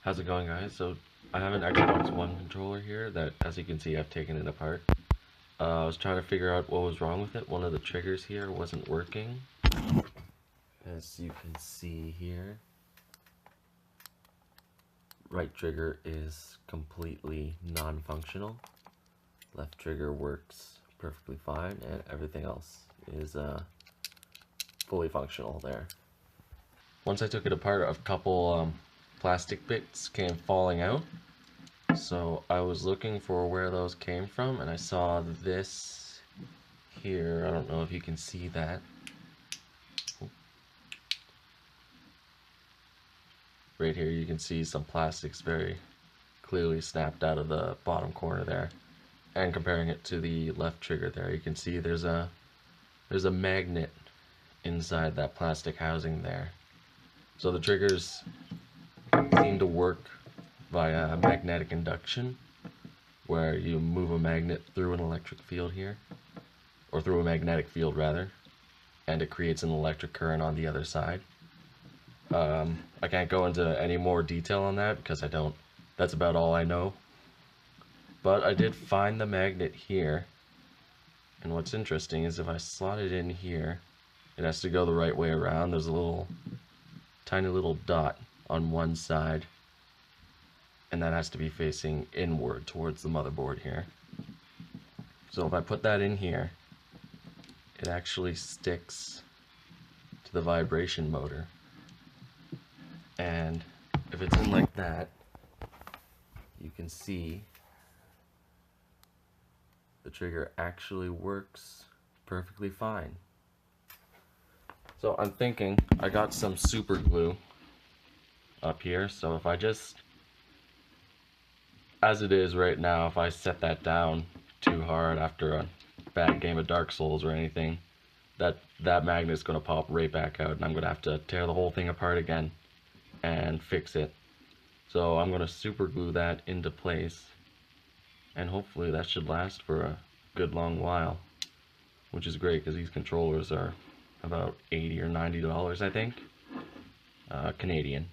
How's it going, guys? So I have an Xbox One controller here that, as you can see, I've taken it apart. I was trying to figure out what was wrong with it. One of the triggers here wasn't working. As you can see here, right trigger is completely non-functional. Left trigger works perfectly fine, and everything else is fully functional there. Once I took it apart, a couple plastic bits came falling out. So I was looking for where those came from, and I saw this here. I don't know if you can see that. Right here you can see some plastics very clearly snapped out of the bottom corner there. And comparing it to the left trigger there, you can see there's a magnet inside that plastic housing there. So the triggers seem to work via magnetic induction, where you move a magnet through an electric field here, or through a magnetic field rather, and it creates an electric current on the other side. I can't go into any more detail on that because that's about all I know. But I did find the magnet here, and what's interesting is if I slot it in here, it has to go the right way around. There's a tiny little dot on one side, and that has to be facing inward towards the motherboard here. So if I put that in here, it actually sticks to the vibration motor. And if it's in like that, you can see the trigger actually works perfectly fine. So I'm thinking I got some super glue up here, so if I just, as it is right now, if I set that down too hard after a bad game of Dark Souls or anything, that magnet's going to pop right back out, and I'm going to have to tear the whole thing apart again and fix it. So I'm going to super glue that into place, and hopefully that should last for a good long while, which is great because these controllers are about $80 or $90, I think, Canadian.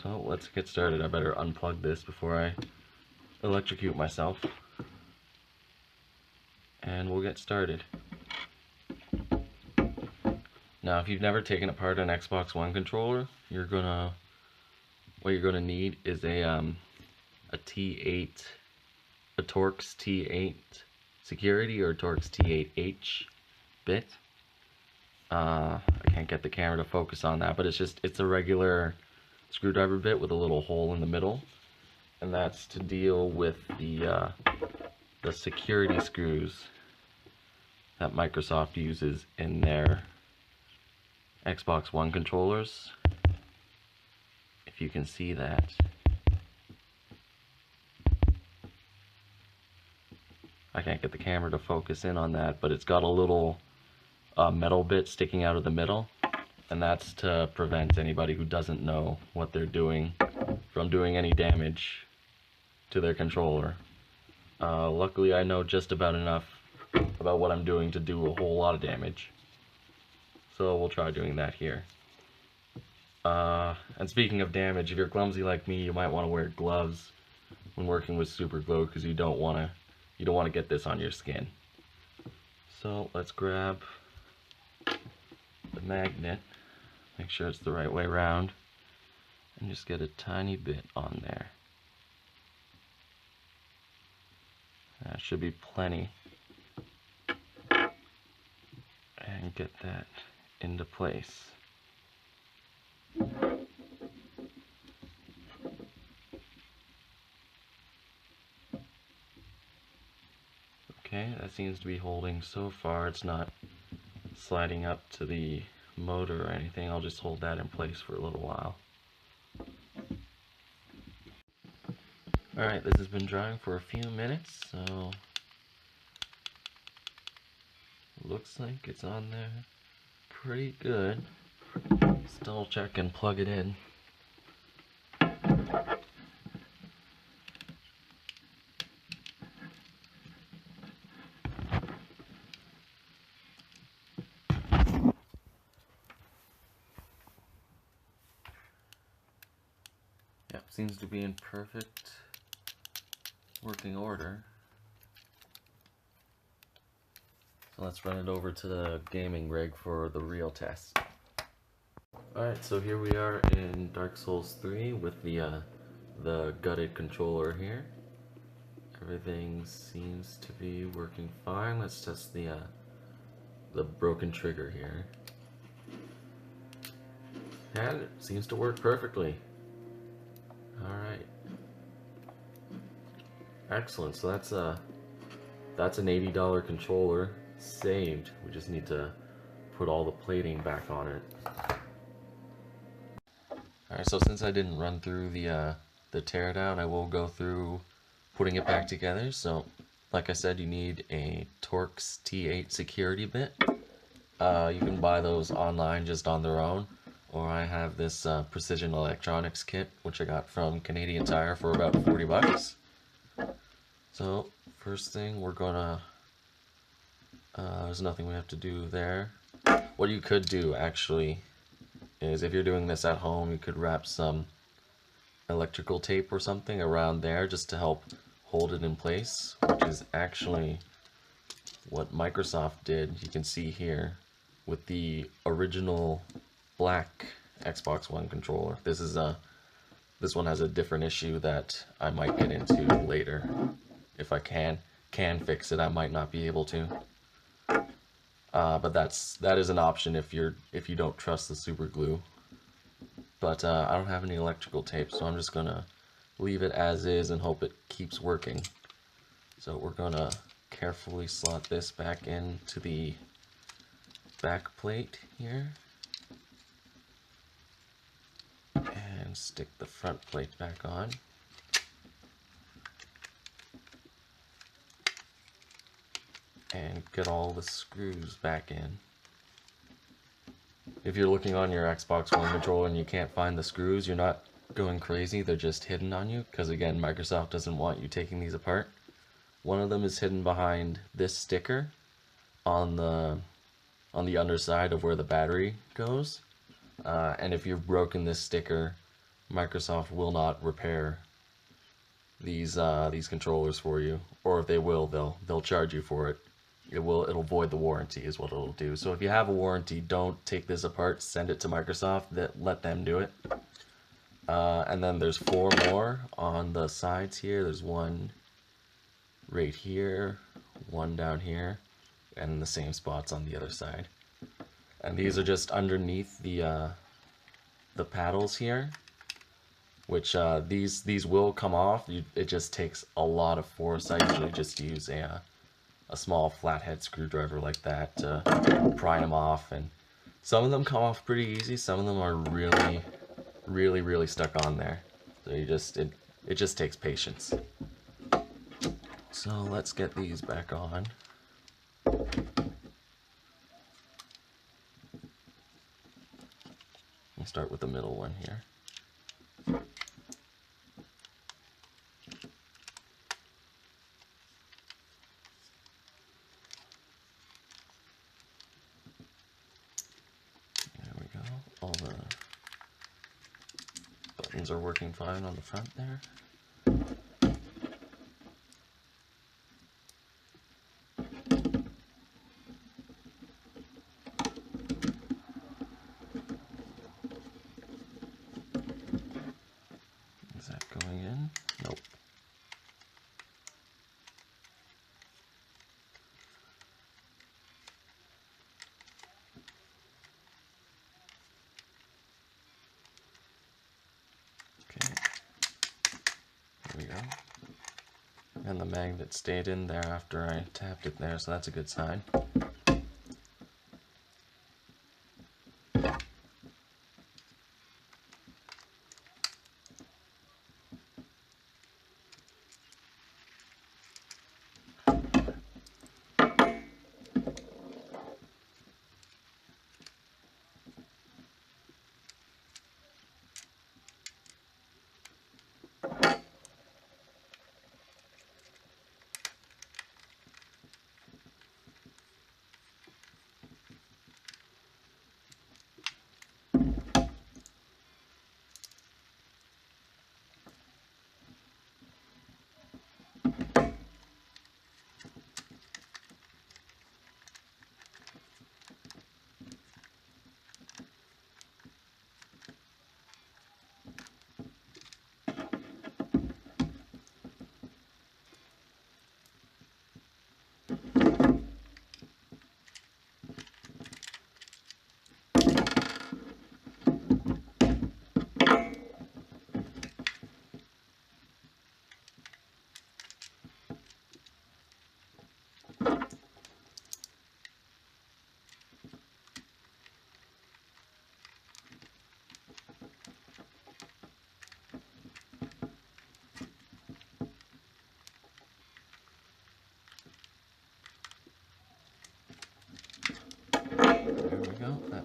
So let's get started. I better unplug this before I electrocute myself, and we'll get started. Now, if you've never taken apart an Xbox One controller, what you're gonna need is a T8, a Torx T8 security or Torx T8H bit. I can't get the camera to focus on that, but it's a regular screwdriver bit with a little hole in the middle, and that's to deal with the security screws that Microsoft uses in their Xbox One controllers. If you can see that. I can't get the camera to focus in on that, but it's got a little metal bit sticking out of the middle, and that's to prevent anybody who doesn't know what they're doing from doing any damage to their controller. Luckily I know just about enough about what I'm doing to do a whole lot of damage, so we'll try doing that here. And speaking of damage, if you're clumsy like me, you might want to wear gloves when working with super glue because you don't want to get this on your skin. So let's grab the magnet, make sure it's the right way around, and just get a tiny bit on there. That should be plenty. And get that into place. Okay, that seems to be holding so far. It's not sliding up to the motor or anything. I'll just hold that in place for a little while. Alright, this has been drying for a few minutes, so looks like it's on there pretty good. Still check and plug it in. seems to be in perfect working order. So let's run it over to the gaming rig for the real test. Alright, so here we are in Dark Souls 3 with the gutted controller here. Everything seems to be working fine. Let's test the broken trigger here. And it seems to work perfectly. Alright. Excellent. So that's an $80 controller saved. We just need to put all the plating back on it. Alright, so since I didn't run through the teardown, I will go through putting it back together. So, like I said, you need a Torx T8 security bit. You can buy those online just on their own, or I have this Precision Electronics kit, which I got from Canadian Tire for about 40 bucks. So, first thing we're gonna, there's nothing we have to do there. What you could do, actually, is if you're doing this at home, you could wrap some electrical tape or something around there just to help hold it in place, which is actually what Microsoft did. You can see here with the original black Xbox One controller. This one has a different issue that I might get into later. If I can fix it, I might not be able to. But that is an option if you don't trust the super glue. But I don't have any electrical tape, so I'm just gonna leave it as is and hope it keeps working. So we're gonna carefully slot this back into the back plate here and stick the front plate back on. And get all the screws back in. If you're looking on your Xbox One controller and you can't find the screws, you're not going crazy, they're just hidden on you, because again, Microsoft doesn't want you taking these apart. One of them is hidden behind this sticker on the underside of where the battery goes. And if you've broken this sticker, Microsoft will not repair these controllers for you, or if they will, they'll charge you for it. It'll void the warranty is what it'll do. So if you have a warranty, don't take this apart, send it to Microsoft, let them do it. And then there's 4 more on the sides here. There's one right here, one down here, and the same spots on the other side. And these are just underneath the paddles here, which these will come off. It just takes a lot of force. I usually just use a small flathead screwdriver like that to pry them off, and some of them come off pretty easy. Some of them are really stuck on there. So it just takes patience. So let's get these back on. We'll start with the middle one here. All the buttons are working fine on the front there. Is that going in? Nope. Okay, there we go. And the magnet stayed in there after I tapped it there, so that's a good sign.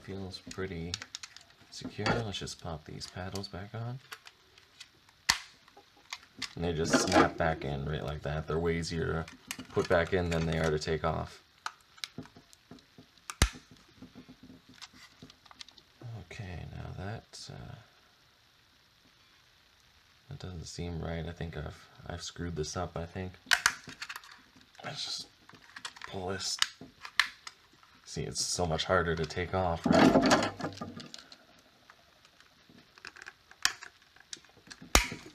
feels pretty secure. Let's just pop these paddles back on. And they just snap back in right like that. They're way easier to put back in than they are to take off. Okay, now that doesn't seem right. I think I've screwed this up, I think. Let's just pull this. See, it's so much harder to take off, right?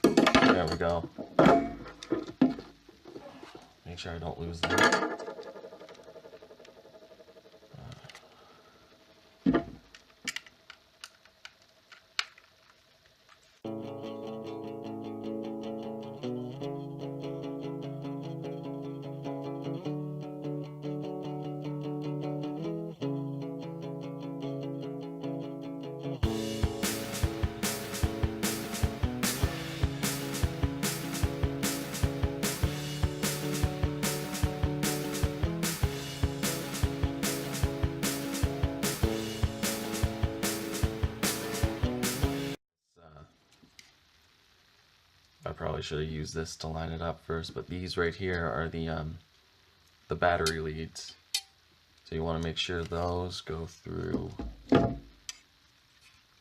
There we go. Make sure I don't lose that. I probably should have used this to line it up first, but these right here are the battery leads. So you want to make sure those go through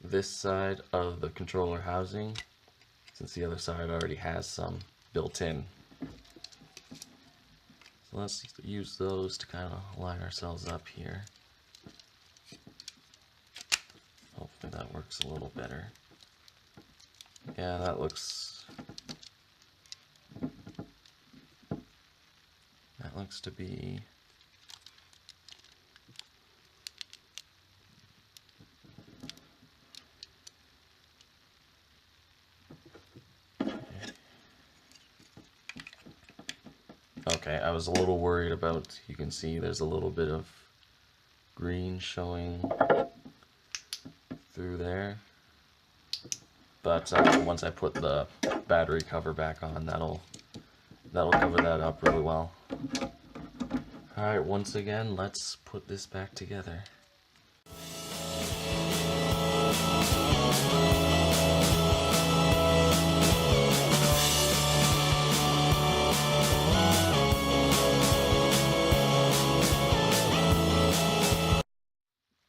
this side of the controller housing, since the other side already has some built in. So let's use those to kind of line ourselves up here. Hopefully that works a little better. Yeah, that looks to be okay. I was a little worried about, you can see there's a little bit of green showing through there, but once I put the battery cover back on, that'll cover that up really well. Alright, once again, let's put this back together.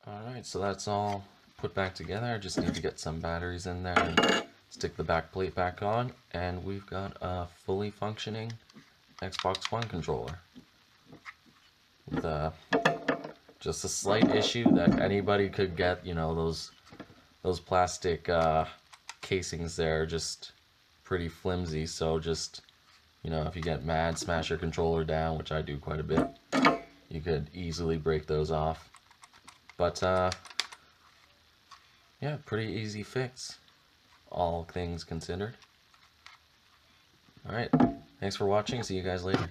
Alright, so that's all put back together. I just need to get some batteries in there and stick the back plate back on, and we've got a fully functioning Xbox One controller. With just a slight issue that anybody could get, you know, those plastic casings there are just pretty flimsy, so just, you know, if you get mad, smash your controller down, which I do quite a bit, you could easily break those off. But yeah, pretty easy fix, all things considered. Alright, thanks for watching, see you guys later.